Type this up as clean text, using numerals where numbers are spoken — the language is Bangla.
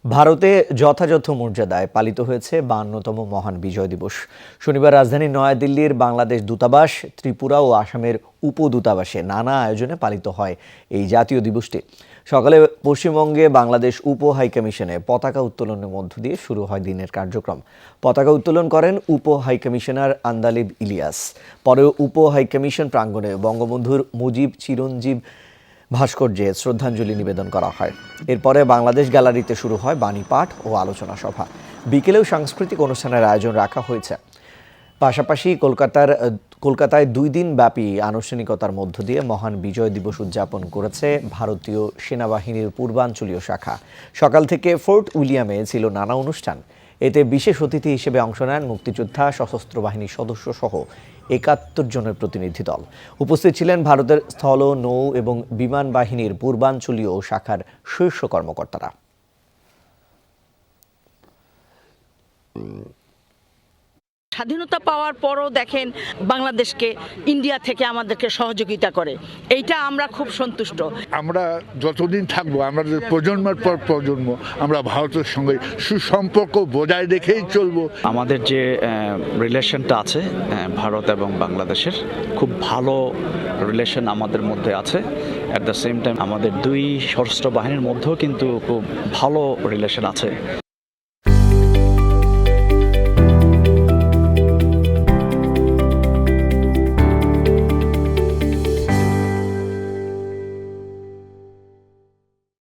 ভারতে যথাযথ মর্যাদায় পালিত হয়েছে ৫২তম মহান বিজয় দিবস। শনিবার রাজধানী নয়াদিল্লির বাংলাদেশ দূতাবাস, ত্রিপুরা ও আসামের উপদূতাবাসে নানা আয়োজনে পালিত হয় এই জাতীয় দিবসটি। সকালে পশ্চিমবঙ্গে বাংলাদেশ উপ হাইকমিশনে পতাকা উত্তোলনের মধ্য দিয়ে শুরু হয় দিনের কার্যক্রম। পতাকা উত্তোলন করেন উপ হাইকমিশনার আন্দালিব ইলিয়াস। পরে উপ হাইকমিশন প্রাঙ্গণে বঙ্গবন্ধুর মুজিব চিরঞ্জীব ভাস্কর্যে শ্রদ্ধাঞ্জলি নিবেদন করা হয়। এরপরে বাংলাদেশ গ্যালারিতে শুরু হয় বাণী পাঠ ও আলোচনা সভা। বিকেলেও সাংস্কৃতিক অনুষ্ঠানের আয়োজন রাখা হয়েছে। পাশাপাশি কলকাতায় ২ দিন ব্যাপী আনুষ্ঠানিকতার মধ্য দিয়ে মহান বিজয় দিবস উদযাপন করেছে ভারতীয় সেনাবাহিনীর পূর্বাঞ্চলীয় শাখা। সকাল থেকে ফোর্ট উইলিয়ামে ছিল নানা অনুষ্ঠান। এতে বিশেষ অতিথি হিসেবে অংশ নেন মুক্তিযোদ্ধা, সশস্ত্র বাহিনীর সদস্য সহ ৭১ জনের প্রতিনিধি দল। উপস্থিত ছিলেন ভারতের স্থল, নৌ এবং বিমান বাহিনীর পূর্বাঞ্চলীয় শাখার শীর্ষ কর্মকর্তারা। স্বাধীনতা পাওয়ার পরও দেখেন বাংলাদেশকে ইন্ডিয়া থেকে আমাদেরকে সহযোগিতা করে, এইটা আমরা খুব সন্তুষ্ট। আমরা যতদিন থাকবো, আমাদের প্রজন্মের পর প্রজন্ম আমরা ভারতের সঙ্গে সুসম্পর্ক বজায় রেখেই চলবো। আমাদের যে রিলেশনটা আছে ভারত এবং বাংলাদেশের, খুব ভালো রিলেশন আমাদের মধ্যে আছে। অ্যাট দ্য সেম টাইম আমাদের দুই সশস্ত্র বাহিনীর মধ্যেও কিন্তু খুব ভালো রিলেশন আছে।